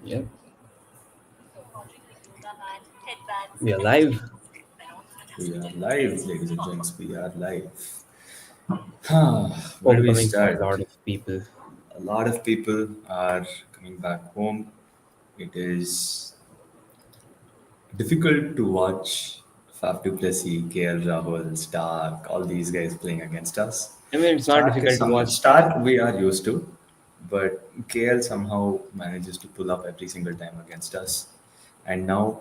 Yep, we are live. We are live, ladies and gents. We are live. Where do we Homecoming for a start? lot of people. A lot of people are coming back home. It is difficult to watch Faf du Plessis, KL Rahul, Stark, all these guys playing against us. I mean, it's not difficult to watch. Stark we are used to, but KL somehow manages to pull up every single time against us. And now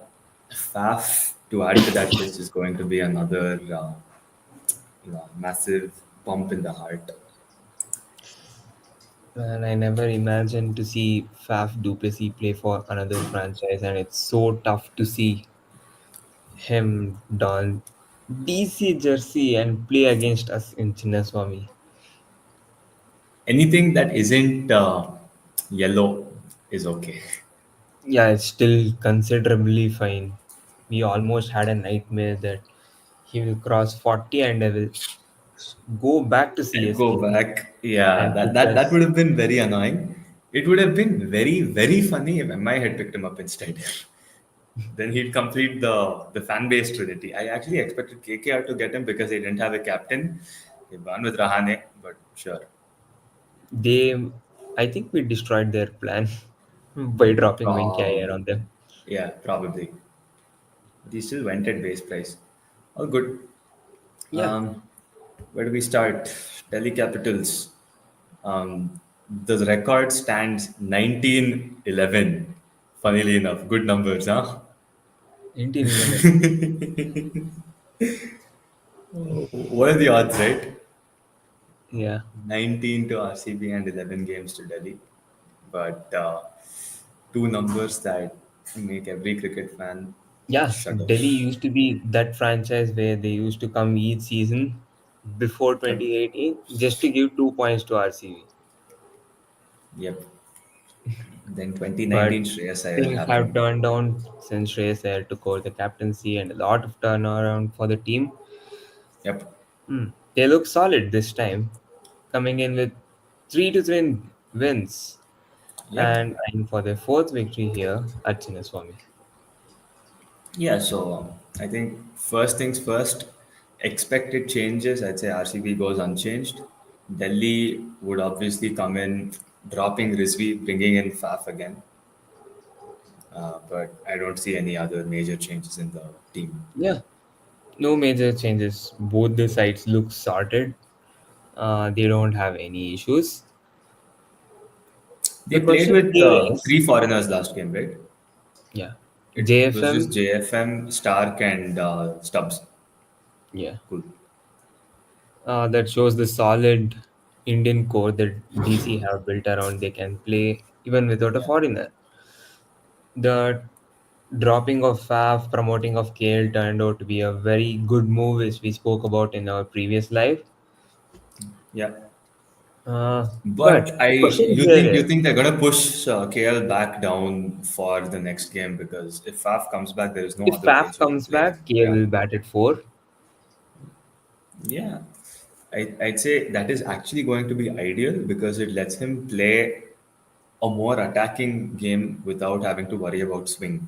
Faf to add to that list is going to be another massive bump in the heart. Man, I never imagined to see Faf Duplessis play for another franchise, and it's so tough to see him don DC jersey and play against us in Chinnaswamy. Anything that isn't yellow is okay. Yeah, it's still considerably fine. We almost had a nightmare that he will cross 40 and I will go back to And go CSK back. Yeah, and that, pick that that us. would have been very annoying. It would have been very, very funny if MI had picked him up instead. Then he'd complete the fan base trinity. I actually expected KKR to get him because they didn't have a captain. They've gone with Rahane, but sure. They, I think we destroyed their plan by dropping Venki Iyer Probably. on them. Yeah, probably. But he still went at base price. All good. Yeah, Um, where do we start? Delhi Capitals. The record stands 19-11. Funnily enough, good numbers, huh? 1911. What are the odds, right? Yeah, 19 to RCB and 11 games to Delhi. But two numbers that make every cricket fan yeah. shudder. Delhi used to be that franchise where they used to come each season before Yep. 2018 just to give 2 points to RCB. Yep. Then But 2019 Shreyas Iyer things have happened. turned down since Shreyas Iyer took over the captaincy and a lot of turnaround for the team. Yep. They look solid this time, coming in with 3 to 3 wins Yep. and eyeing for their fourth victory here at Chinnaswamy. Yeah, so I think first things first, expected changes. I'd say RCB goes unchanged. Delhi would obviously come in, dropping Rizvi, bringing in Faf again. But I don't see any other major changes in the team. Yeah, no major changes. Both the sides look sorted. They don't have any issues. They The played question with here is, three foreigners last game, right? yeah, It was just JFM, JFM, Stark, and Stubbs. yeah, Cool. that shows the solid Indian core that DC have built around. They can play even without a Yeah. foreigner. The dropping of Faf, promoting of KL turned out to be a very good move, which we spoke about in our previous live. Yeah. But But the question here you is, think they're gonna push KL back down for the next game because if Faf comes back, there is no if other Faf place you can comes play him. back, KL Yeah, will bat at 4. yeah. I'd say that is actually going to be ideal because it lets him play a more attacking game without having to worry about swing.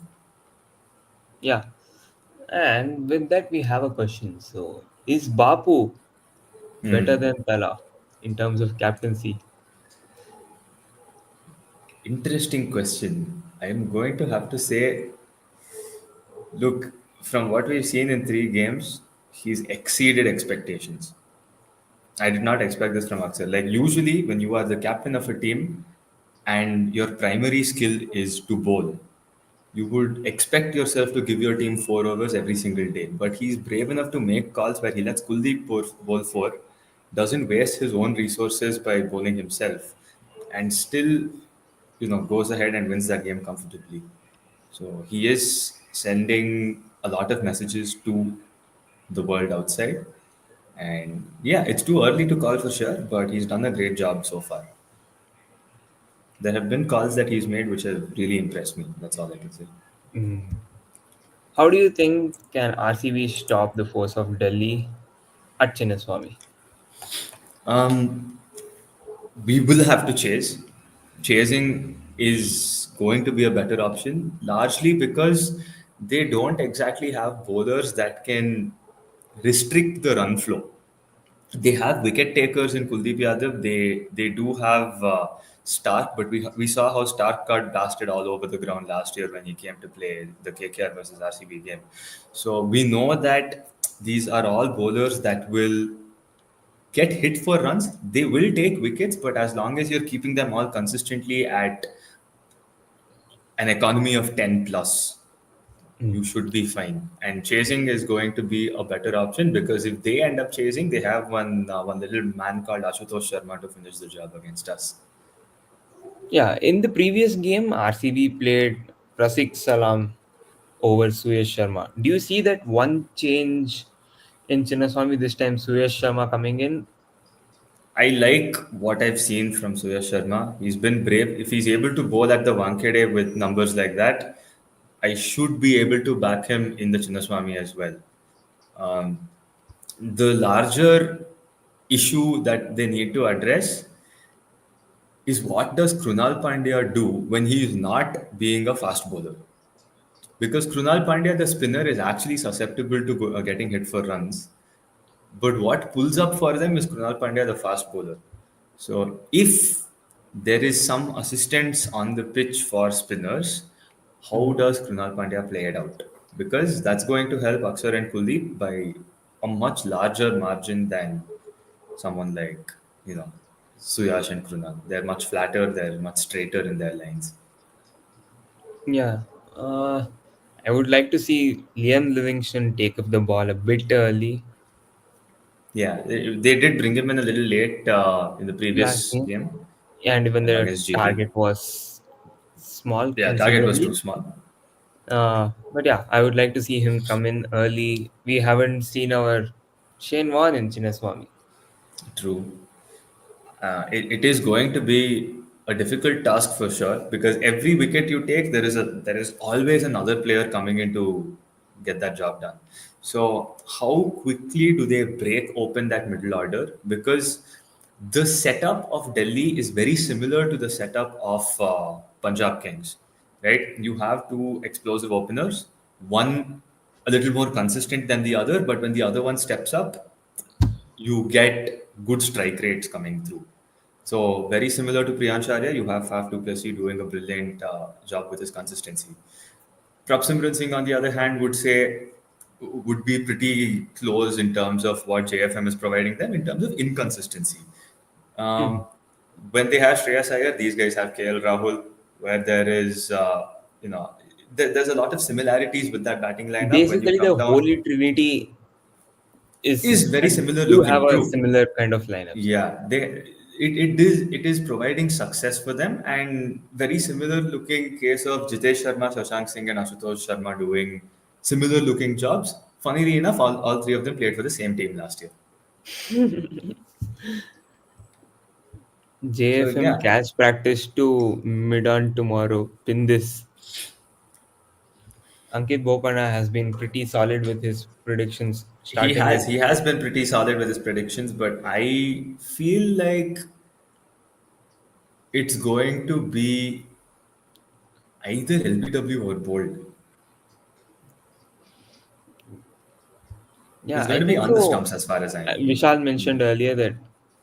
Yeah. And with that, we have a question. So, is Bapu better than Pella in terms of captaincy? Interesting question. I am going to have to say, look, from what we've seen in three games, he's exceeded expectations. I did not expect this from Axel. Like usually, when you are the captain of a team and your primary skill is to bowl, you would expect yourself to give your team 4 overs every single day. But he's brave enough to make calls where he lets Kuldeep bowl four, doesn't waste his own resources by bowling himself, and still, goes ahead and wins that game comfortably. So he is sending a lot of messages to the world outside. And yeah, it's too early to call for sure, but he's done a great job so far. There have been calls that he's made which have really impressed me. That's all I can say. Mm. How do you think can RCB stop the force of Delhi at Chinnaswamy? Um, we will have to chase. Chasing is going to be a better option, largely because they don't exactly have bowlers that can restrict the run flow. They have wicket takers in Kuldeep Yadav. They do have Stark, but we saw how Stark got blasted all over the ground last year when he came to play the KKR versus RCB game. So we know that these are all bowlers that will get hit for runs. They will take wickets, but as long as you're keeping them all consistently at an economy of 10 plus, you Mm. should be fine. And chasing is going to be a better option because if they end up chasing, they have one little man called Ashutosh Sharma to finish the job against us. Yeah, in the previous game, RCB played Rasik Salam over Suyesh Sharma. Do you see that one change in Chinnaswamy this time? Suyesh Sharma coming in. I like what I've seen from Suyash Sharma. He's been brave. If he's able to bowl at the Wankhede with numbers like that, I should be able to back him in the Chinnaswamy as well. Um, the larger issue that they need to address is what does Krunal Pandya do when he is not being a fast bowler? Because Krunal Pandya, the spinner, is actually susceptible to getting hit for runs. But what pulls up for them is Krunal Pandya, the fast bowler. So if there is some assistance on the pitch for spinners, how Mhm. does Krunal Pandya play it out? Because that's going to help Akshar and Kuldeep by a much larger margin than someone like, you know, Suyash and Krunal. They're much flatter, they're much straighter in their lines. Yeah. Uh, I would like to see Liam Livingston take up the ball a bit early Yeah, they did bring him in a little late in the last previous game, game and even the against GT. target was small Yeah, target was too considerably. small. But yeah, I would like to see him come in early. We haven't seen our Shane Warne in Chinnaswamy. True. It is going to be a difficult task for sure because every wicket you take, there is always another player coming in to get that job done. So how quickly do they break open that middle order? Because the setup of Delhi is very similar to the setup of Punjab Kings, right? You have two explosive openers, one a little more consistent than the other, but when the other one steps up, you get good strike rates coming through. So very similar to Priyansh Arya, you have Faf du Plessis doing a brilliant job with his consistency. Prabhsimran Singh, on the other hand, would be pretty close in terms of what JFM is providing them in terms of inconsistency. Hmm. Um, when they have Shreyas Iyer, these guys have KL Rahul, where there is, there's a lot of similarities with that batting lineup. When you Basically, the come down, Holy Trinity is is very similar do have looking, a true. similar kind of lineups. Yeah, it is providing success for them and very similar looking case of Jitesh Sharma, Shashank Singh, and Ashutosh Sharma doing similar looking jobs. Funnily enough, all three of them played for the same team last year. So JFM yeah, catch practice to mid on tomorrow. Pin this. Ankit Bopana has been pretty solid with his predictions starting it. he has been pretty solid with his predictions, but I feel like it's going to be either LBW or Bold. Yeah, It's going I to be think on the so. stumps as far as I know. Vishal mentioned earlier that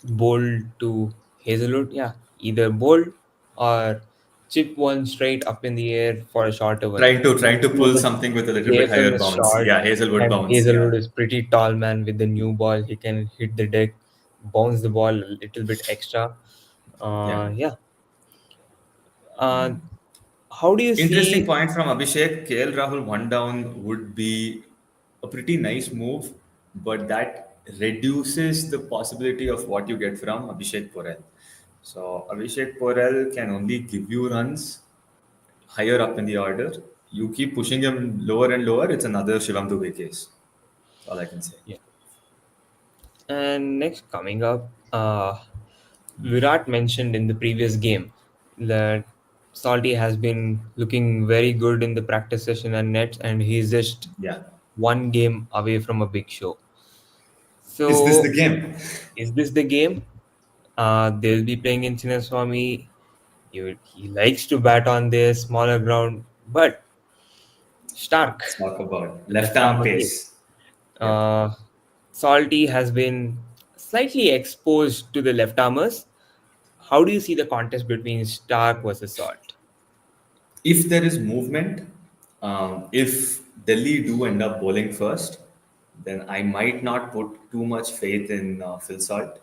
bold to Hazelwood. Yeah, either bold or chip one straight up in the air for a shorter one. Trying to You know, pull the something with a little bit JFM higher is bounce. short Yeah, Hazelwood and bounce. Yeah. Hazelwood is pretty tall man with the new ball. He can hit the deck, bounce the ball a little bit extra. Yeah. Yeah. Uh, how do you Interesting see? point from Abhishek. KL Rahul one down would be a pretty nice move, but that reduces the possibility of what you get from Abhishek Porel. So Abhishek Porel can only give you runs higher up in the order. You keep pushing him lower and lower, it's another Shivam Dubey case. That's all I can say. Yeah. And next coming up, Virat mentioned in the previous game that Salty has been looking very good in the practice session and nets, and he's just Yeah. one game away from a big show. Is this the So, game? is this the game? They'll be playing in Chinnaswamy. He likes to bat on this smaller ground, but Stark, Let's talk about the left left arm arm again. pace. Yeah. Uh, Salty has been slightly exposed to the left armers. How do you see the contest between Stark versus Salt? If there is movement, if Delhi do end up bowling first, then I might not put too much faith in Phil Salt,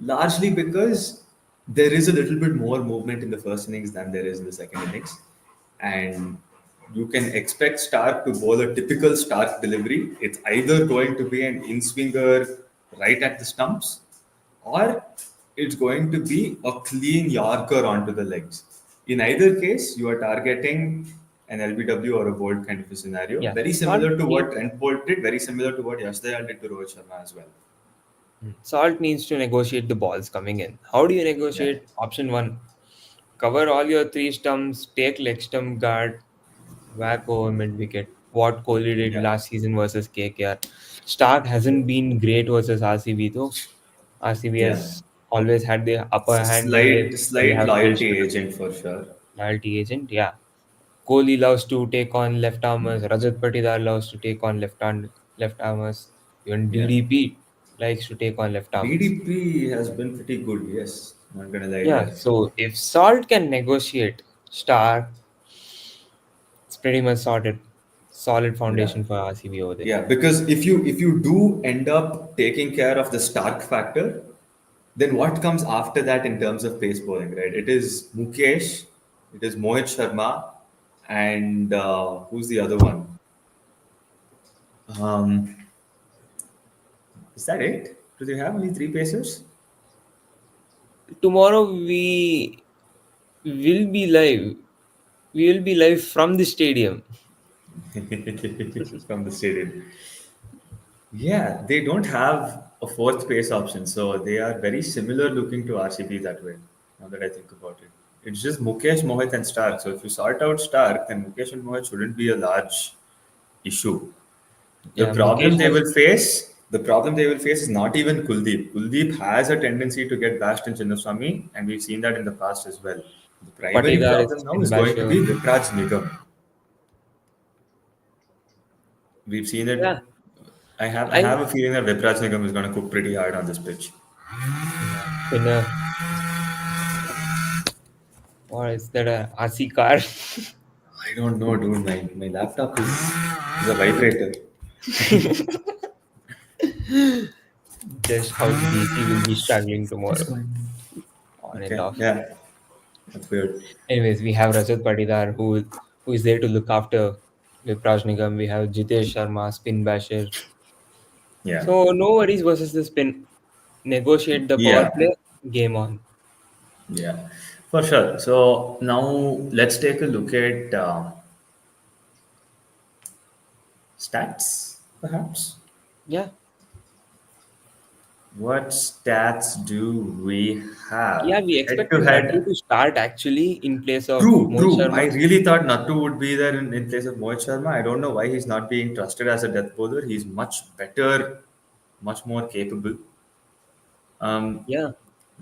largely because there is a little bit more movement in the first innings than there is in the second innings. And you can expect Stark to bowl a typical Stark delivery. It's either going to be an in swinger right at the stumps, or it's going to be a clean Yorker onto the legs. In either case, you are targeting an LBW or a bolt kind of a scenario. Yeah, Very Salt similar to what needs Trent Bolt did, very similar to what Yash Dayal did to Rohit Sharma as well. Salt needs to negotiate the balls coming in. How do you Yeah. negotiate? Option one: cover all your three stumps, take leg stump guard, whack over mid wicket. What Kohli did Yeah. last season versus KKR. Stark hasn't been great versus RCB though. RCB Yeah. has always had the upper hand in this. They Slight have faced loyalty agent for sure. loyalty agent. Yeah. Kohli loves to take on left armers. Rajat Patidar loves to take on left armers. Even Yeah. DDP likes to take on left armers. DDP has been pretty good, yes. Not gonna lie Yeah. there. So if Salt can negotiate Stark, it's pretty much sorted. Solid Yeah. foundation for RCB over there. Yeah, because if you do end up taking care of the Stark factor, then what comes after that in terms of pace bowling, right? It is Mukesh, it is Mohit Sharma, and who's the other one? Um, is that it? Do they have only three pacers? Tomorrow will be live. We will be live from the stadium. From the stadium. Yeah, they don't have a fourth pace option, so they are very similar looking to RCB that way. Now that I think about it, it's just Mukesh, Mohit, and Stark. So if you sort out Stark, then Mukesh and Mohit shouldn't be a large issue. Yeah, Mukesh has. The problem they will face is not even Kuldeep. Kuldeep has a tendency to get bashed in Chinnaswamy, and we've seen that in the past as well. The primary Patidar is problem now spin is going to basher. be Vipraj Nigam. We've seen Yeah, it. I have I a feeling that Vipraj Nigam is going to cook pretty hard on this pitch. yeah spinner. Or is that a RC car? I don't know, dude. My laptop is a vibrator. Just how DC will be struggling What's tomorrow. going on? On and Okay, off. yeah, that's weird. Anyways, we have Rajat Patidar who is there to look after Vipraj Nigam. We have Jitesh Sharma, spin basher. Yeah, So no worries versus the spin. Negotiate the power yeah, play. Game on. yeah, for sure. So now let's take a look at stats, perhaps. Yeah, What stats do we yeah. have? We Head to expected Nattu head. to start actually in place of True, Mohit true. I Sharma. really thought Nattu would be there in place of Mohit Sharma. I don't know why he's not being trusted as a death bowler. He's much better, much more capable. Um, Yeah,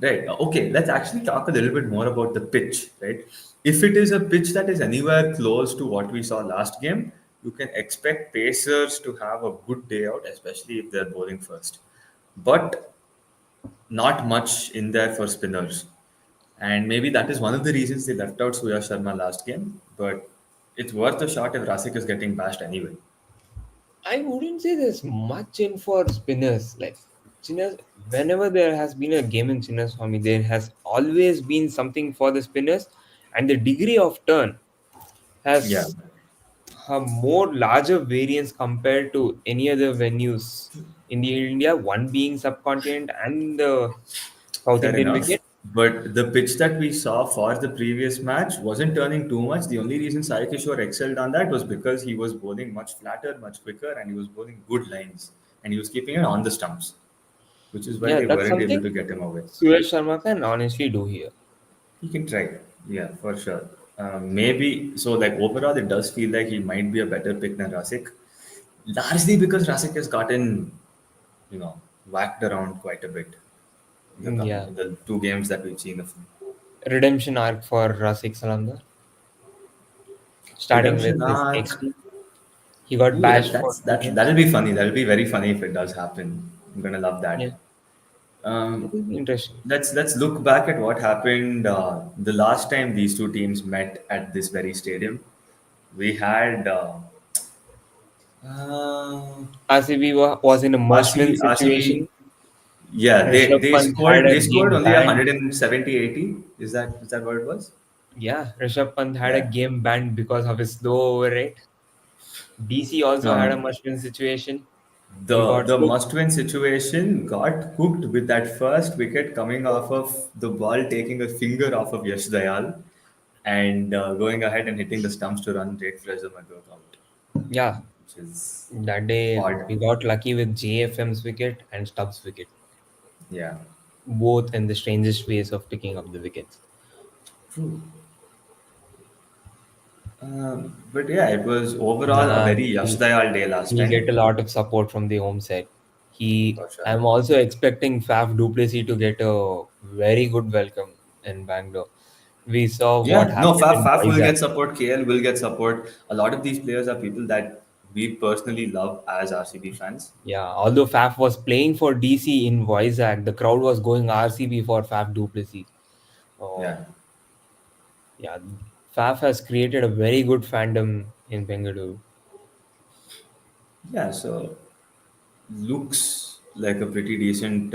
right. Okay. Let's actually talk a little bit more about the pitch. Right. If it is a pitch that is anywhere close to what we saw last game, you can expect Pacers to have a good day out, especially if they're bowling first. But not much in there for spinners. And maybe that is one of the reasons they left out Surya Sharma last game. But it's worth a shot if Rasik is getting bashed anyway. I wouldn't say there's much in for spinners. Like spinners, whenever there has been a game in spinners for me, there has always been something for the spinners, and the degree of turn Yeah, has a more larger variance compared to any other venues in the India. One being subcontinent and the South fair Indian enough. wicket. But the pitch that we saw for the previous match wasn't turning too much. The only reason Sai Kishore excelled on that was because he was bowling much flatter, much quicker, and he was bowling good lines. And he was keeping it on the stumps, which is why Yeah, they that's weren't able something to get him away. Suresh Sharma can honestly do here. He can try. Yeah, for sure. Maybe so. Like overall, it does feel like he might be a better pick than Rasik, largely because Rasik has gotten, you know, whacked around quite a bit in the Yeah. in the two games that we've seen of him. redemption arc for Rasik Salamdar, starting with Redemption his arc. XP. He got Ooh, bashed for two that'll games. be funny. That'll be very funny if it does happen. I'm gonna love Yeah, that. it Um, will be interesting. let's look back at what happened the last time these two teams met at this very stadium. We had uh, RCB was in a must-win RCB. situation. Yeah, Rishabh Pant had a they scored game only banned. 170 80. Is that what it was? Yeah, Rishabh Pant had a Yeah. game banned because of his low over rate. DC also had a Um, must-win situation. He got the cooked. must win situation got cooked with that first wicket coming off of the ball taking a finger off of Yash Dayal and going ahead and hitting the stumps to run Jake Fraser McGurk out, Yeah, which is that day odd. we got lucky with JFM's wicket and Stubbs' wicket, Yeah. both in the strangest ways of picking up the wickets. True. But yeah, it was overall a Nah, very Yash Dayal day last he'll get a time. lot of support from the home side. For sure. I'm also expecting Faf Duplessis to get a very good welcome in Bangalore. We saw what Yeah, no, happened in Faf will Vizag. get support. KL will get support. A lot of these players are people that we personally love as RCB fans. Yeah, although Faf was playing for DC in Vizag, the crowd was going RCB for Faf Duplessis. Oh, Yeah. yeah, Faf has created a very good fandom in Bengaluru. Yeah, so looks like a pretty decent.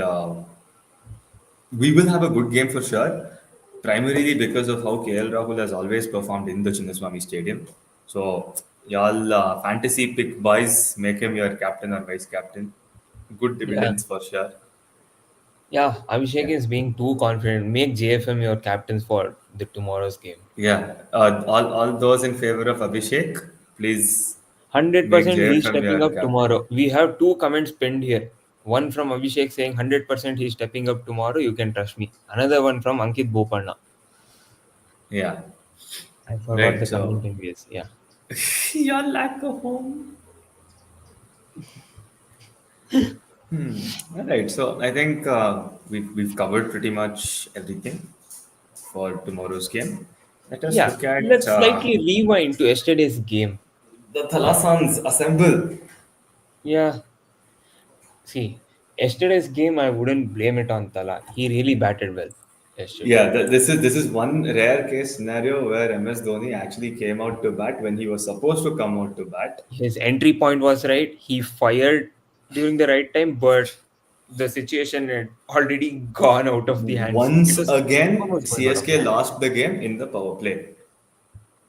We will have a good game for sure, primarily because of how KL Rahul has always performed in the Chinnaswamy Stadium. So, y'all fantasy pick boys, make him your captain or vice captain. Good Yeah, dividends for sure. yeah, Abhishek Yeah. is being too confident. Make JFM your captains for the tomorrow's game. Yeah. All those in favor of Abhishek, please make 100% he's JFM stepping your up captain. tomorrow. We have two comments pinned here. One from Abhishek saying 100% he's stepping up tomorrow. You can trust me. Another one from Ankit Bopanna. Yeah. I forgot Right. the So, comment in this. Yeah. your lack of home. All right. So, I think we've covered pretty much everything for tomorrow's game. Let us Yeah. look at Let's slightly rewind to yesterday's game. the Thalasans assemble. Yeah. See, yesterday's game, I wouldn't blame it on Tala. He really batted well yesterday. Yeah, this is one rare case scenario where MS Dhoni actually came out to bat when he was supposed to come out to bat. His entry point was right. He fired during the right time, but the situation had already gone out of the hands. It Once was one again, was going out of the CSK hands. lost the game in the power play.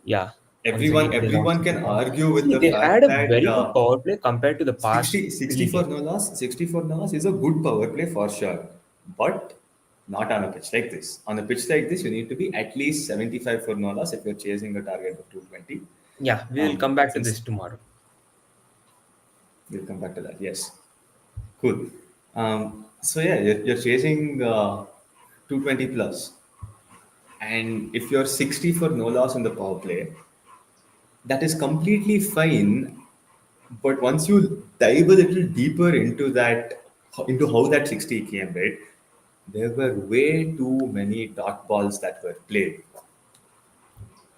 Yeah, once again they lost Everyone in the can power. argue with See, the they had fact a that very good power play compared to the past 60 three for games. no loss, 60 for no loss is a good power play for sure. But not on a pitch like this. On a pitch like this, you need to be at least 75 for no loss if you're chasing a target of 220. Yeah, we will come back to Since this tomorrow. we'll come back to that, yes. Cool. So yeah, you're chasing 220 plus, and if you're 60 for no loss in the power play, that is completely fine. But once you dive a little deeper into that, into how that 60 came, right? There were way too many dot balls that were played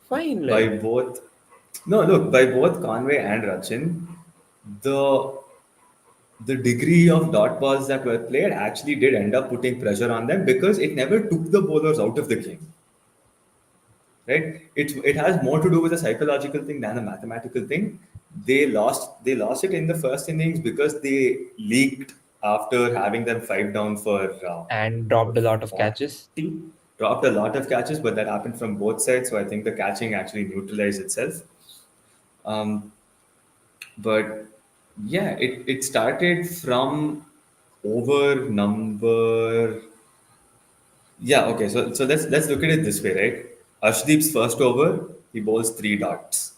Fine, by like, both. No, look, by both Conway and Rachin, the the degree of dot balls that were played actually did end up putting pressure on them because it never took the bowlers out of the game, right? It has more to do with a psychological thing than a mathematical thing. They lost it in the first innings because they leaked after having them five down and for dropped a lot of catches. 40, dropped a lot of catches, but that happened from both sides, so I think the catching actually neutralized itself. um, but yeah, it started from over number. Yeah, okay. So let's look at it this way, right? Ashdeep's first over, he bowls three dots.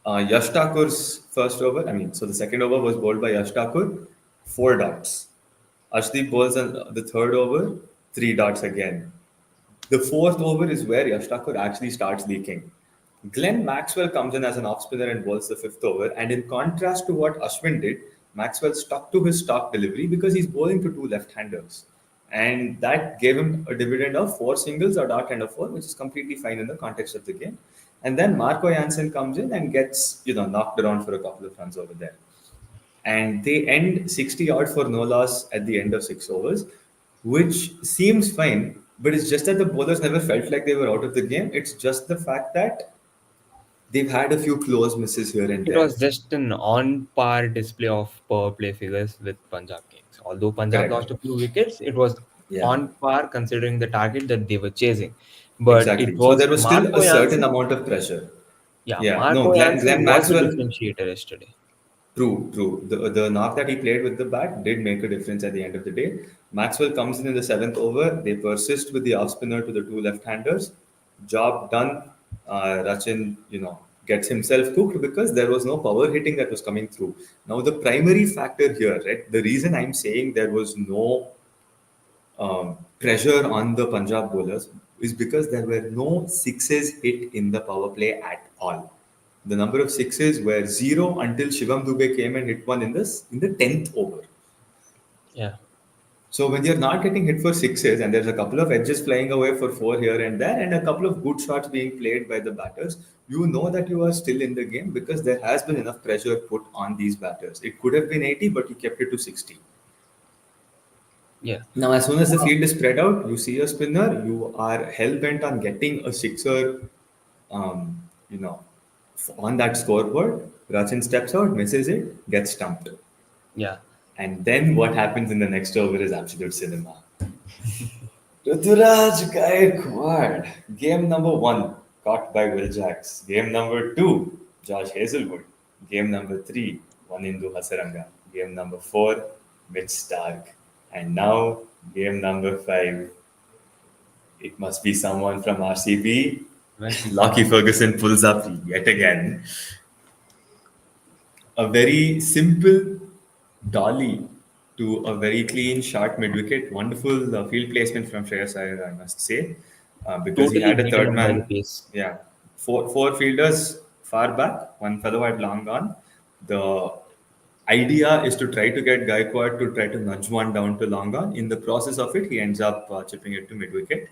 Yash Thakur's first over, I mean, so the second over was bowled by Yash Thakur, four dots. Ashdeep bowls on the third over, three dots again. The fourth over is where Yash Thakur actually starts leaking. Glenn Maxwell comes in as an off spinner and bowls the fifth over. And in contrast to what Ashwin did, Maxwell stuck to his stock delivery because he's bowling to two left handers. and that gave him a dividend of four singles or dot and a four, which is completely fine in the context of the game. And then Marco Jansen comes in and gets knocked around for a couple of runs over there, and they end 60 odd for no loss at the end of 6 overs, which seems fine. But it's just that the bowlers never felt like they were out of the game. It's just the fact that they've had a few close misses here and It there. was just an on par display of power play figures with Punjab Kings. Although Punjab Correct. lost a few wickets, it was Yeah. on par considering the target that they were chasing. But it Exactly. So was there was still Marco a certain Jansen. amount of pressure. Yeah, Yeah. No, Marco Glenn Jansen was the Maxwell. differentiator yesterday. True, true. The knock that he played with the bat did make a difference at the end of the day. Maxwell comes in the seventh over. They persist with the off spinner to the two left-handers. Job done. Rachin, gets himself cooked because there was no power hitting that was coming through. Now the primary factor here, right? The reason I'm saying there was no pressure on the Punjab bowlers is because there were no sixes hit in the power play at all. The number of sixes were zero until Shivam Dubey came and hit one in the 10th over. Yeah, So when you're not getting hit for sixes and there's a couple of edges flying away for four here and there and a couple of good shots being played by the batters, you know that you are still in the game because there has been enough pressure put on these batters. It could have been 80, but you kept it to 60. yeah, Now, as soon as the field is spread out, you see a spinner, you are hell bent on getting a sixer, um, you know, on that scoreboard. Rachin steps out, misses it, gets stumped. yeah. And then what happens in the next over is absolute cinema. Ruturaj Gaikwad, game number one, caught by Will Jacks. Game number two, Josh Hazelwood. Game number three, Vanindu Hasaranga. Game number four, Mitch Stark. And now, game number five, it must be someone from RCB. Must be Lockie someone. Ferguson pulls up yet again. A very simple dolly to a very clean short mid wicket. Wonderful field placement from Shreyas Iyer, I must say, because he Totally had a beaten third up by the man. pace. Yeah, four fielders far back. One fellow had long gone. The idea is to try to get Gaikwad to try to nudge one down to long on. In the process of it, he ends up chipping it to mid wicket.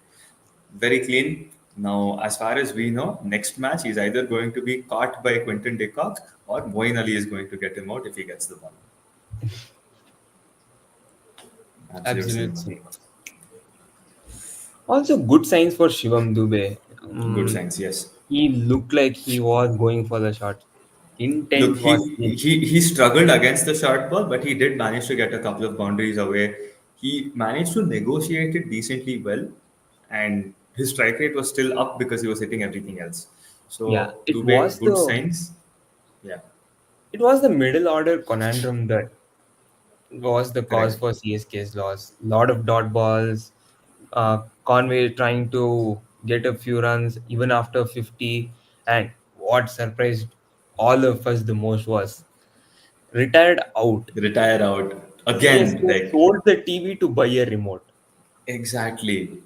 Very clean. Now, as far as we know, next match he's either going to be caught by Quinton de Kock or Moeen Ali is going to get him out if he gets the ball. Absolute Absolute cinema. cinema. Also, good signs for Shivam Dubey. Good signs, yes. He looked like he was going for the shot. Look, Intent he, was in. he struggled against the short ball, but he did manage to get a couple of boundaries away. He managed to negotiate it decently well, and his strike rate was still up because he was hitting everything else. Yeah, So, Dubé, good signs. Yeah, it was the middle order conundrum that was the cause correct. for CSK's loss. Lot of dot balls. Conway trying to get a few runs even after 50. And what surprised all of us the most was retired out. Retire out again, CSK like sold the TV to buy a remote. exactly.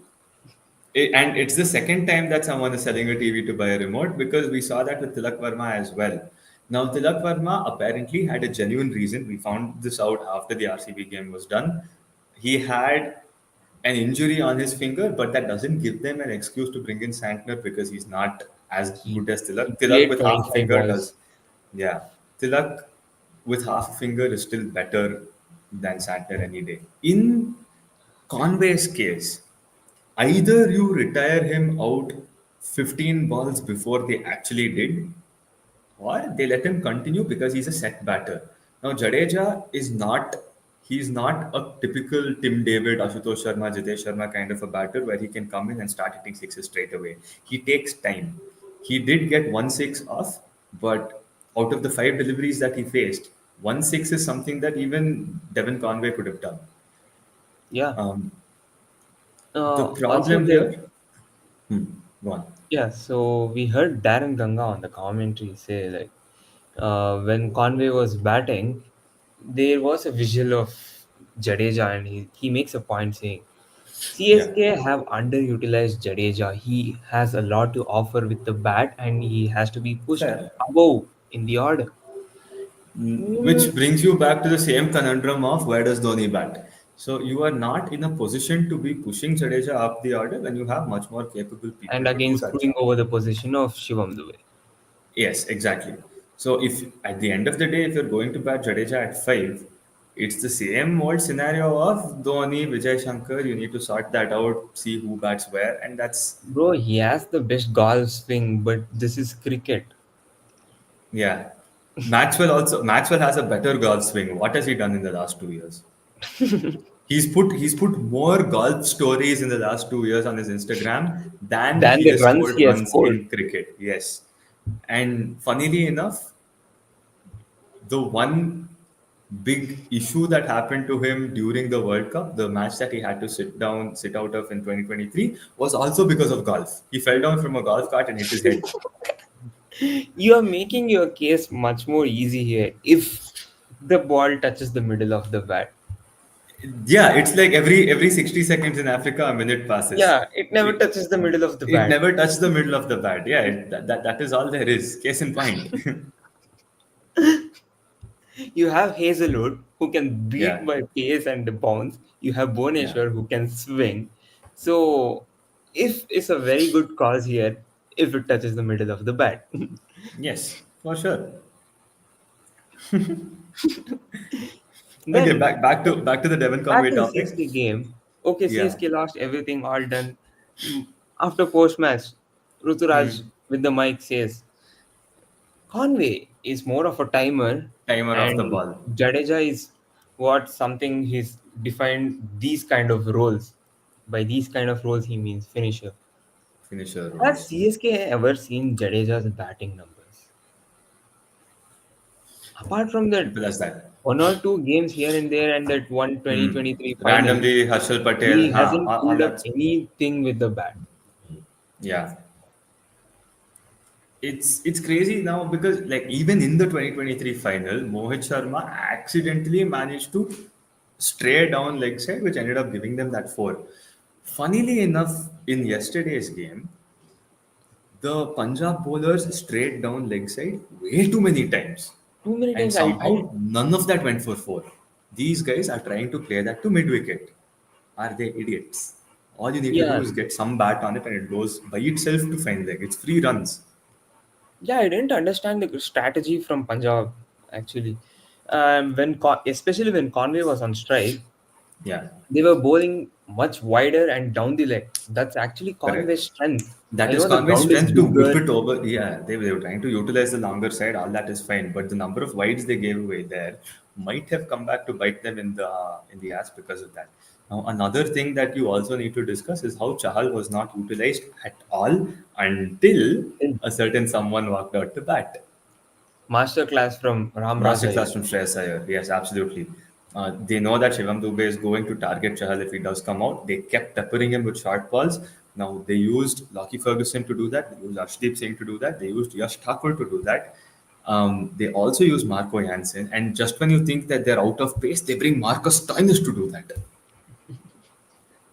And it's the second time that someone is selling a TV to buy a remote because we saw that with Tilak Verma as well. Now, Tilak Verma apparently had a genuine reason. We found this out after the RCB game was done. He had an injury on his finger, but that doesn't give them an excuse to bring in Santner because he's not as He good as he Tilak. Tilak played with half a 25 finger does. balls. Yeah. Tilak with half a finger is still better than Santner any day. In Conway's case, either you retire him out 15 balls before they actually did, or they let him continue because he's a set batter. Now Jadeja is not he's not a typical Tim David, Ashutosh Sharma, Jitesh Sharma kind of a batter where he can come in and start hitting sixes straight away. He takes time. He did get 1 6 off, but out of the five deliveries that he faced, 1 6 is something that even Devon Conway could have done. Yeah. Um, the Also, problem there. here, hmm, go on. Yeah. So we heard Darren Ganga on the commentary say like when Conway was batting, there was a visual of Jadeja, and he makes a point saying Yeah, CSK have underutilized Jadeja. He has a lot to offer with the bat, and he has to be pushed fair. above in the order. Which Mm, brings you back to the same conundrum of where does Dhoni bat? So you are not in a position to be pushing Jadeja up the order when you have much more capable And people to again do that screwing job. over the position of Shivam Dubey. Yes, exactly. So if at the end of the day, if you're going to bat Jadeja at five, it's the same old scenario of Dhoni, Vijay Shankar. You need to sort that out, see who bats where, and that's Bro, he has the best golf swing, but this is cricket. yeah. Maxwell has a better golf swing. What has he done in the last 2 years? He's put more golf stories in the last 2 years on his Instagram than Than he the has runs scored he has runs scored. in cricket. Yes, and funnily enough, the one big issue that happened to him during the World Cup, the match that he had to sit out of in 2023, was also because of golf. He fell down from a golf cart and hit his head. You are making your case much more easy here. If the ball touches the middle of the bat. Yeah, it's like every 60 seconds in Africa, a minute passes. Yeah, it never It, touches the middle of the it bat. never touched the middle of the bat. Yeah, that is all there is. Case in point. You have Hazelwood who can beat Yeah, by pace and the bounce. You have yeah. Boneshwar who can swing. So, if it's a very good cause here, if it touches the middle of the bat. Yes, for sure. Okay, Then, back to the Devon back Conway to the topic. CSK game. Okay, Yeah. CSK lost everything, all done. After post match, Ruturaj Hmm. with the mic says, Conway is more of a timer, Timer of the and ball. Jadeja is what something he's defined these kind of roles. By these kind of roles, he means finisher. Finisher Has roles. CSK ever seen Jadeja's batting numbers? Apart from that Simple as that. one or two games here and there, and that one 2023 final, Randomly, Harshal Patel, he huh, hasn't all pulled up that. anything with the bat. Yeah. It's crazy now because like even in the 2023 final, Mohit Sharma accidentally managed to stray down leg side, which ended up giving them that four. Funnily enough, in yesterday's game, the Punjab bowlers straight down leg side way too many times, Too many and times, I somehow none of that went for four. These guys are trying to play that to mid wicket. Are they idiots? All you need to do yeah, is get some bat on it, and it goes by itself to fine leg. It's free runs. yeah, I didn't understand the strategy from Punjab actually. Especially when Conway was on strike, Yeah. they were bowling much wider and down the leg. That's actually Correct. Conway's strength. That I is know the Conway's ground is strength to whip bigger. it over. Yeah, they were trying to utilize the longer side. All that is fine, but the number of wides they gave away there might have come back to bite them in the ass because of that. Now, another thing that you also need to discuss is how Chahal was not utilized at all until a certain someone walked out to bat. Masterclass from Ramraj Iyer. Masterclass from Shreyas Iyer. Yes, absolutely. They know that Shivam Dubey is going to target Chahal if he does come out. They kept peppering him with short balls. Now they used Lockie Ferguson to do that. They used Arshdeep Singh to do that. They used Yash Thakur to do that. They also use Marco Jansen. And just when you think that they're out of pace, they bring Marcus Stoinis to do that.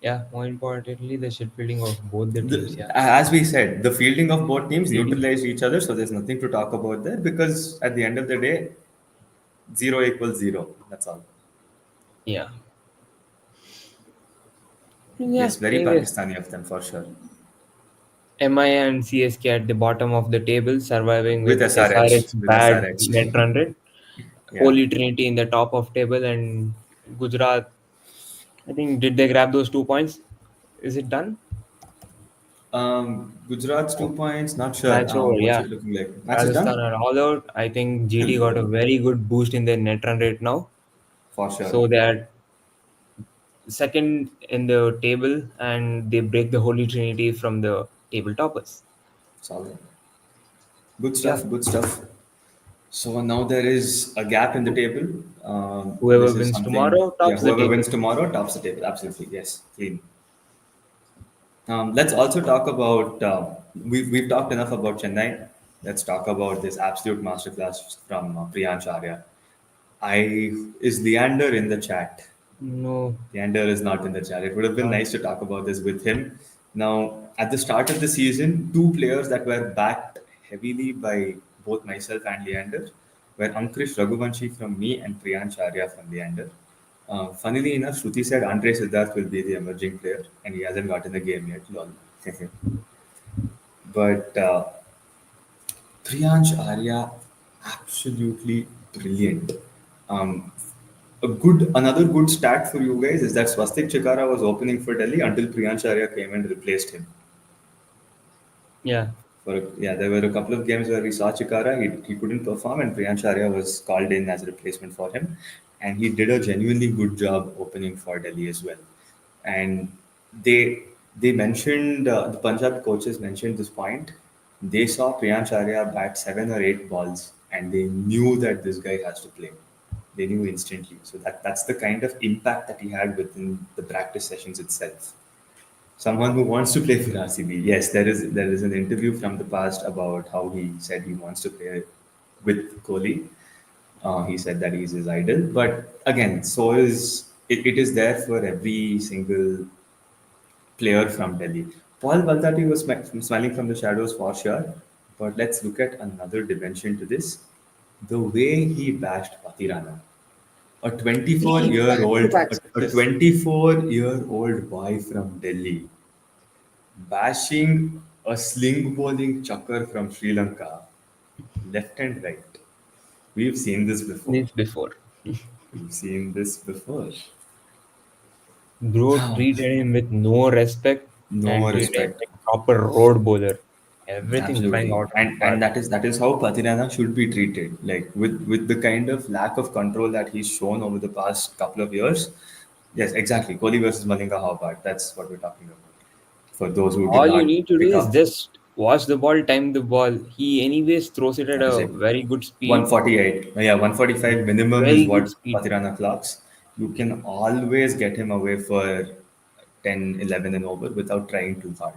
Yeah, more importantly, the shipbuilding of both the teams. Yeah, As we said, the fielding of both teams leading. neutralized each other, so there's nothing to talk about there because at the end of the day, zero equals zero. That's all. Yeah, yeah. Yes, very Anyways, Pakistani of them for sure. MI and CSK at the bottom of the table, surviving With with SRH, SRH with bad SRH. net run rate. Yeah. Holy Trinity in the top of table, and Gujarat. I think did they grab those 2 points? Is it done? Gujarat's 2 points. Not sure. Match over. What's Yeah, it looking like? Match is Rajasthan done are all out. I think GT got a very good boost in their net run rate now, for sure. so they are second in the table, and they break the Holy Trinity from the table toppers. Solid. Good Yeah, stuff. Good stuff. So now there is a gap in the table. whoever This is wins something. tomorrow Yeah, tops the whoever table. wins tomorrow tops the table. Absolutely. Yes. Clean. Let's also talk about. We've talked enough about Chennai. Let's talk about this absolute masterclass from Priyan Charya. I is Leander in the chat. No, Leander is not in the chat. It would have been not. nice to talk about this with him. Now, at the start of the season, two players that were backed heavily by both myself and Leander were Ankrish Raghuvanshi from me and Priyan Charya from Leander. Funnily enough, Shruti said Andre Siddharth will be the emerging player, and he hasn't gotten the game yet. Lol. But Priyansh Arya, absolutely brilliant. Um, another good stat for you guys is that Swastik Chikara was opening for Delhi until Priyansh Arya came and replaced him. Yeah. Yeah, there were a couple of games where we saw Chikara, he couldn't perform, and Priyansh Arya was called in as a replacement for him, and he did a genuinely good job opening for Delhi as well. And they they mentioned the Punjab coaches mentioned this point. They saw Priyansh Arya bat 7 or 8 balls, and they knew that this guy has to play. They knew instantly. So that's the kind of impact that he had within the practice sessions itself. Someone who wants to play for RCB. Yes, there is an interview from the past about how he said he wants to play with Kohli. He said that he's his idol. But again, so is it is there for every single player from Delhi. Paul Baltati was smiling from the shadows for sure. But let's look at another dimension to this. The way he bashed Patirana. A 24 Three year old back-to-back a sixes. 24-year-old boy from Delhi bashing a sling bowling chucker from Sri Lanka, left and right. We've seen this before. This before. We've seen this before. Bro treated him with no respect No and treated him respect. like proper road bowler. Everything flying Absolutely. out of the And park. that is how Patirana should be treated. Like with the kind of lack of control that he's shown over the past couple of years. Yes, exactly. Kohli versus Malinga Hobart. That's what we're talking about. For those who did All you not need to do pick is up. just watch the ball, time the ball. He anyways throws it at That is a it. very good speed, 148. Yeah, 145 minimum is very good what speed. Patirana clocks. You can always get him away for 10, 11 and over without trying too hard.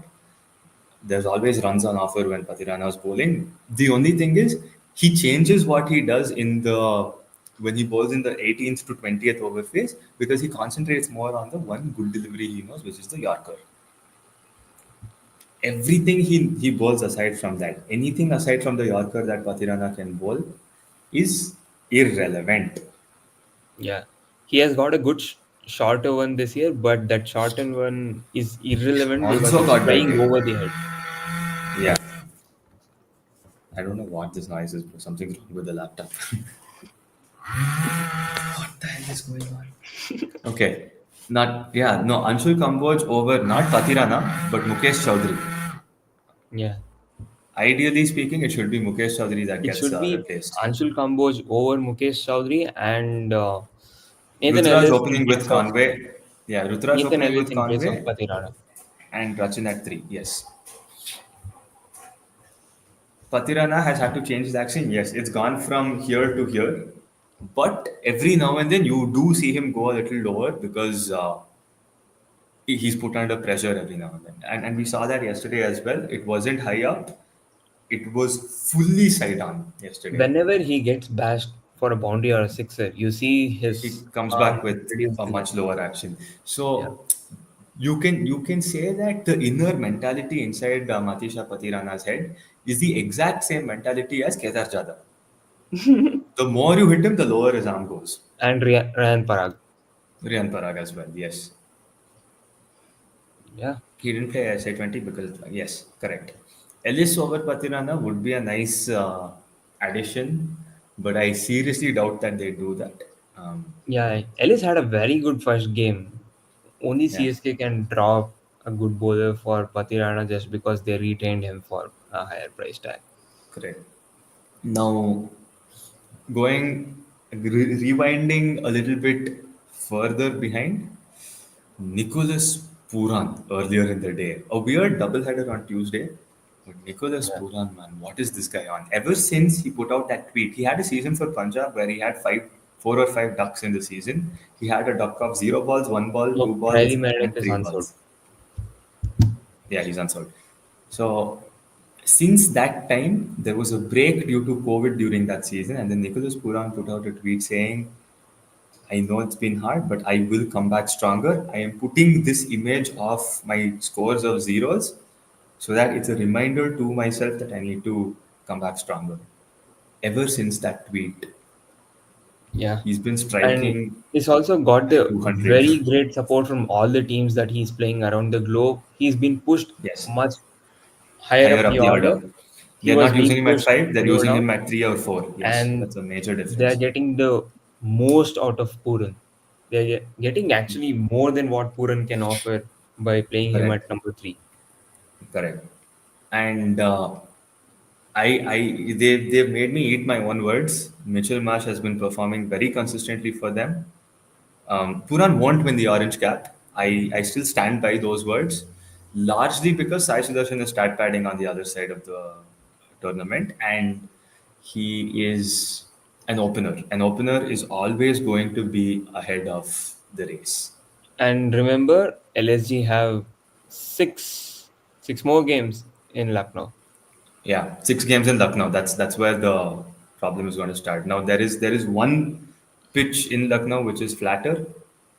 There's always runs on offer when Patirana is bowling. The only thing is he changes what he does in the when he bowls in the 18th to 20th over phase because he concentrates more on the one good delivery he knows, which is the Yorker. Everything he bowls aside from that, anything aside from the Yorker that Patirana can bowl is irrelevant. Yeah, he has got a good shorter one this year, but that shortened one is irrelevant because Also it's got flying dirty. over the head. Yeah, I don't know what this noise is, but something's wrong with the laptop. What the hell is going on? Okay, not yeah, no, Anshul Kamboj over not Patirana, but Mukesh Chaudhary. Yeah, Ideally speaking, it should be Mukesh Chaudhary that it gets should be replaced. Anshul Kamboj over Mukesh Chaudhary and Nathan Rutraj Ellis in opening with place of Conway. Yeah, Rutraj Nathan opening Ellis with in place of Conway Patirana. and Rachin at 3. Yes. Patirana has had to change his action. Yes, it's gone from here to here. But every now and then you do see him go a little lower because he's put under pressure every now and then. And we saw that yesterday as well. It wasn't high up, it was fully side on yesterday. Whenever he gets bashed for a boundary or a sixer, you see He his comes arm back with reduce a the much length. lower action. Yeah. So you can say that the inner mentality inside Matisha Patirana's head is the exact same mentality as Kedar Jadhav. The more you hit him, the lower his arm goes. And Ryan Parag. Riyan Parag as well. Yes, Yeah. he didn't play SA20 because yes, correct. Ellis over Patirana would be a nice addition, but I seriously doubt that they do that. Yeah. Ellis had a very good first game. Only Yeah, CSK can drop a good bowler for Patirana just because they retained him for a higher price tag. correct. Now going rewinding a little bit further behind, Nicholas Puran earlier in the day. A weird doubleheader on Tuesday. But Nicholas Yeah. Puran, man, what is this guy on? Ever since he put out that tweet, he had a season for Punjab where he had 4 or 5 ducks in the season. He had a duck of 0 balls, 1 ball, two No, Riley balls, Meredith and is three unsold. balls. Yeah, he's unsold. So since that time, there was a break due to COVID during that season, and then Nicholas Puran put out a tweet saying, I know it's been hard, but I will come back stronger. I am putting this image of my scores of zeros so that it's a reminder to myself that I need to come back stronger. Ever since that tweet, Yeah. He's been And striking he's also got at the 200. very great support from all the teams that he's playing around the globe. He's been pushed Yes, much higher higher up up the the order. order. He They're was not using being him at pushed five, they're lower using him down, at 3 or 4. Yes, and that's a major they're difference. getting the most out of Puran. They're getting actually more than what Puran can offer by playing him Correct, at number three. correct. And they've made me eat my own words. Mitchell Marsh has been performing very consistently for them. Puran won't win the orange cap. I still stand by those words, largely because Sai Sudarshan is stat padding on the other side of the tournament, and he is an opener. An opener is always going to be ahead of the race. And remember, LSG have six more games in Lucknow. Yeah, 6 games in Lucknow. That's where the problem is going to start. Now there is one pitch in Lucknow which is flatter,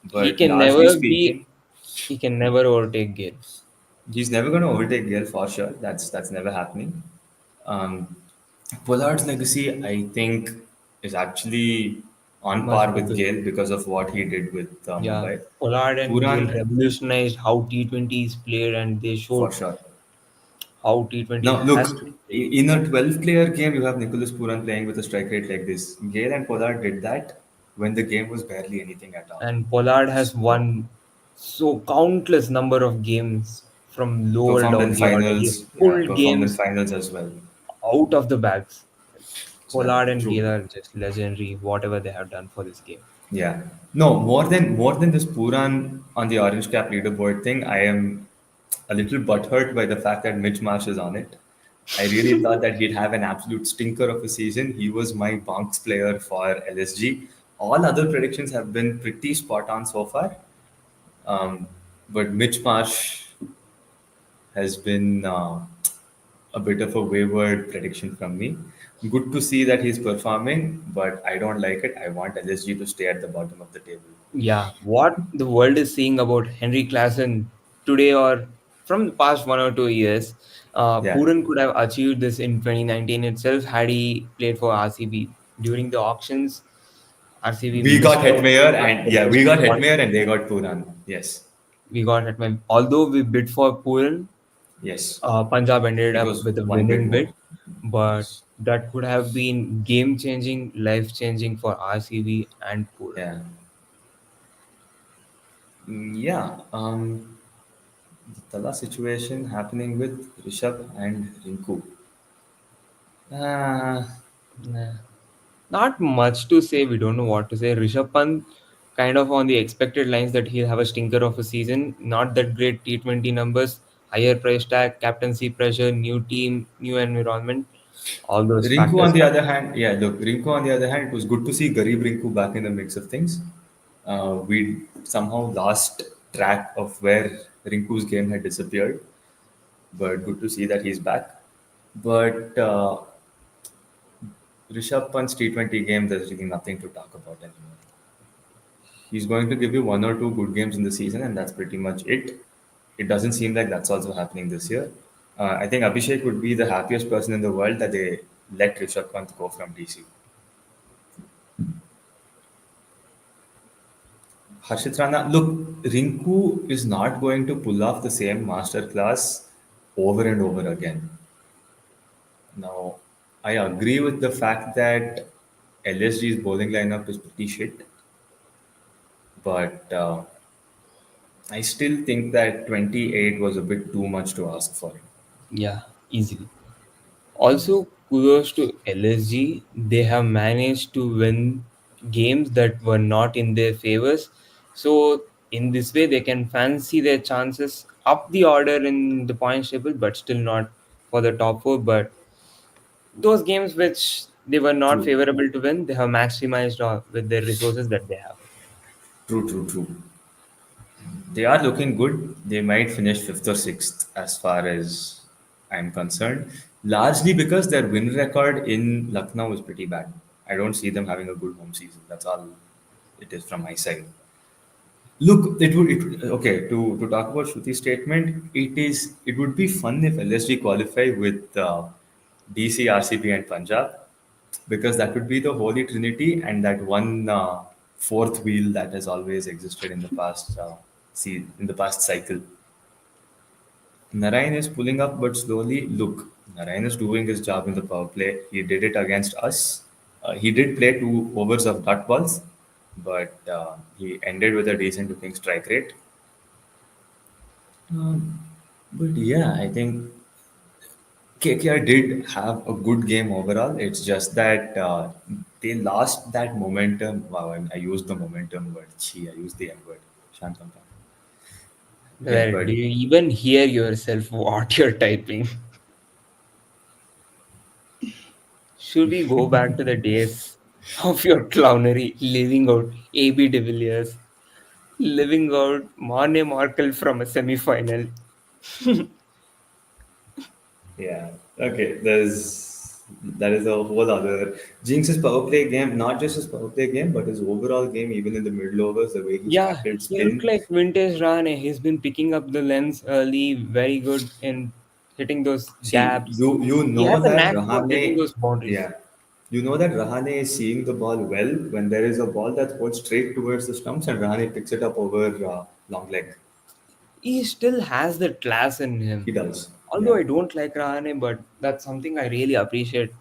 He but can largely never be. speaking, He can never overtake Gale. he's never going to overtake Gale for sure. That's never happening. Um, Pollard's legacy, I think, is actually on Much par with bigger. Gale because of what he did with Yeah, Mumbai. Pollard and Gale Puran, revolutionized how T20 is played, and they for showed sure. how T20 Now, has look, to be played. in a 12-player game, you have Nicholas Puran playing with a strike rate like this. Gale and Pollard did that when the game was barely anything at all. And Pollard has So, won so countless number of games from lower performed in down the order. He has finals, yeah, pulled performed in games finals as well. out of the bags. So, Pollard and true. Gale are just legendary, whatever they have done for this game. Yeah. No, more than this Puran on the orange cap leaderboard thing, I am a little butthurt by the fact that Mitch Marsh is on it. I really thought that he'd have an absolute stinker of a season. He was my bonks player for LSG. All other predictions have been pretty spot on so far. Um, but Mitch Marsh has been a bit of a wayward prediction from me. Good to see that he's performing, but I don't like it. I want LSG to stay at the bottom of the table. Yeah, what the world is seeing about Henry Klassen today or from the past 1 or 2 years, Yeah. Puran could have achieved this in 2019 itself had he played for RCB. During the auctions, RCB We got missed out Hetmeyer at and the yeah, we most got one. Hetmeyer and they got Puran. Yes. We got at my although we bid for Puran, Yes. Punjab ended It up was with a one bit winning more. bid, but Yes. that could have been game changing, life changing for RCB and Puran. Yeah. Yeah. The Tala situation happening with Rishabh and Rinku. Uh, Nah. Not much to say. We don't know what to say. Rishabh Pant, kind of on the expected lines that he'll have a stinker of a season. Not that great T20 numbers, higher price tag, captaincy pressure, new team, new environment. All those Rinku, on factors the come. other hand, yeah, look, Rinku, on the other hand, it was good to see Garib Rinku back in the mix of things. We somehow lost track of where Rinku's game had disappeared, but good to see that he's back. But Rishabh Pant's T20 game, there's really nothing to talk about anymore. He's going to give you 1 or 2 good games in the season, and that's pretty much it. It doesn't seem like that's also happening this year. I think Abhishek would be the happiest person in the world that they let Rishabh Pant go from DC. Harshit Rana, look, Rinku is not going to pull off the same masterclass over and over again. Now, I agree with the fact that LSG's bowling lineup is pretty shit, but I still think that 28 was a bit too much to ask for. Yeah, easily. Also, kudos to LSG. They have managed to win games that were not in their favors. So, in this way, they can fancy their chances up the order in the points table, but still not for the top four. But those games which they were not True, favorable to win, they have maximized with the resources that they have. true, true, true. They are looking good. They might finish fifth or sixth as far as I'm concerned, largely because their win record in Lucknow is pretty bad. I don't see them having a good home season. That's all it is from my side. Look, okay. To talk about Shruti's statement, it would be fun if LSG qualify with DC, RCB, and Punjab. because that would be the holy trinity and that one fourth wheel that has always existed in the past in the past cycle. Narayan is pulling up but slowly. Look, Narayan is doing his job in the power play. He did it against us. He did play 2 overs of dot balls, but he ended with a decent looking strike rate. But yeah, I think KKR did have a good game overall. It's just that they lost that momentum. Wow, I used the momentum word. Gee, I used the M word. Shantam. Yeah, Where do but you even hear yourself what you're typing? Should we go back to the days of your clownery, leaving out AB de Villiers, living out Mane Markle from a semi-final? yeah, okay. That is a whole other Jinx's power play game. Not just his power play game, but his overall game, even in the middle overs, the way he Yeah, started he looked spin. like vintage Rane. He's been picking up the lens early, very good in hitting those See, dabs. you He has know a that knack for getting Rahane, those boundaries. yeah, you know that Rahane is seeing the ball well when there is a ball that's put straight towards the stumps and Rahane picks it up over long leg. He still has the class in He him. does, Although yeah. I don't like Rahane, but that's something I really appreciate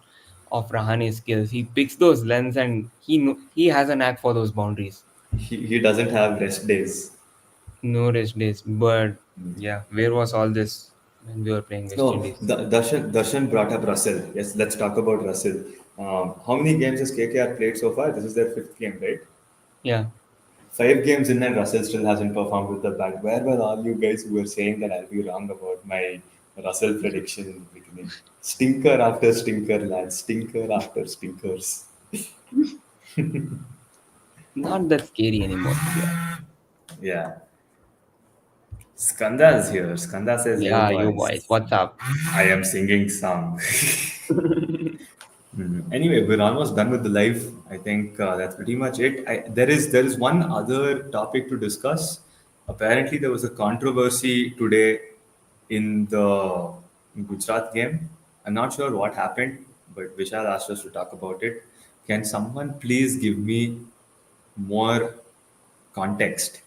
of Rahane's skills. He picks those lens and he has a knack for those boundaries. He doesn't have rest days. No rest days. But yeah, where was all this when we were playing West No, Indies? Darshan brought up Russell. Yes, let's talk about Russell. How many games has KKR played so far? This is their fifth game, right? Yeah. 5 games in and Russell still hasn't performed with the bat. Where were all you guys who were saying that I'll be wrong about my Russell prediction in the beginning? Stinker after stinker, lads. Stinker after stinkers. Not that scary anymore. Yeah. Yeah. Skanda is here. Skanda says, "Yo Yeah, you boys, boys. What's up? I am singing song." Anyway, we're almost done with the live. I think that's pretty much it. There is one other topic to discuss. Apparently, there was a controversy today in the Gujarat game. I'm not sure what happened, but Vishal asked us to talk about it. Can someone please give me more context?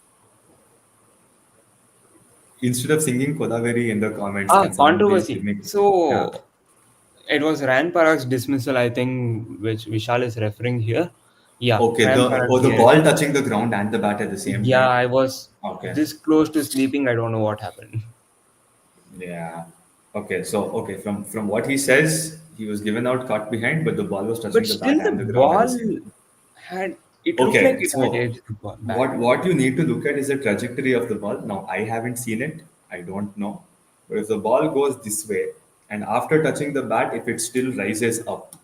Instead of singing Kodaveri in the comments, Ah, can someone please give controversy. me? Yeah. So it was Ran Parag's dismissal, I think, which Vishal is referring here. Yeah, Okay, Ran the Parag, oh the yes. ball touching the ground and the bat at the same Yeah, time. I was Okay. this close to sleeping. I don't know what happened. Yeah. Okay. So okay, from what he says, he was given out caught behind, but the ball was But touching the bat still, the and the ground at the ball same time. had, it looked like Okay. it had So edged the bat. what you need to look at is the trajectory of the ball. Now I haven't seen it. I don't know. But if the ball goes this way and after touching the bat, if it still rises up,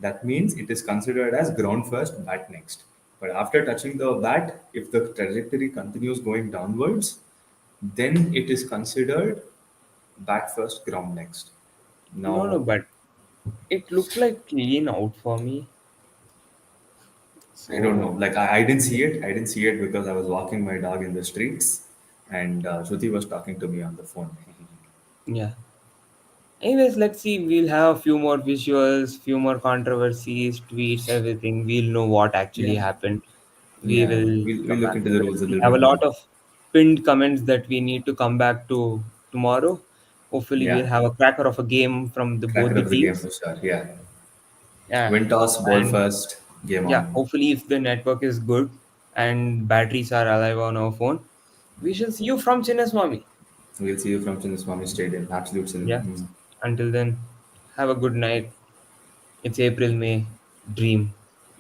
that means it is considered as ground first, bat next. But after touching the bat, if the trajectory continues going downwards, then it is considered bat first, ground next. No, no, Now, but it looked like clean out for me. I don't know. So, Like I didn't see it. I didn't see it because I was walking my dog in the streets, and Shruti was talking to me on the phone. yeah. Anyways, let's see. We'll have a few more visuals, few more controversies, tweets, everything. We'll know what actually Yeah, happened. We yeah. will We'll come look back into to the that. rules a We little have a bit more. lot of pinned comments that we need to come back to tomorrow. Hopefully, we'll Yeah, have a cracker of a game from the both cracker the of the game teams. for sure. Yeah, Yeah, win toss, ball and first, game yeah, on. hopefully, if the network is good and batteries are alive on our phone, we shall see you from Chinnaswamy. We'll see you from Chinnaswamy Stadium. Absolute cinema. Yeah. Until then, have a good night. It's April, May. Dream.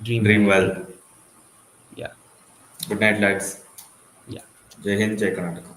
Dream Dream anything. well. Yeah. Good night, lads. Yeah. Jai Hind, Jai Karnataka.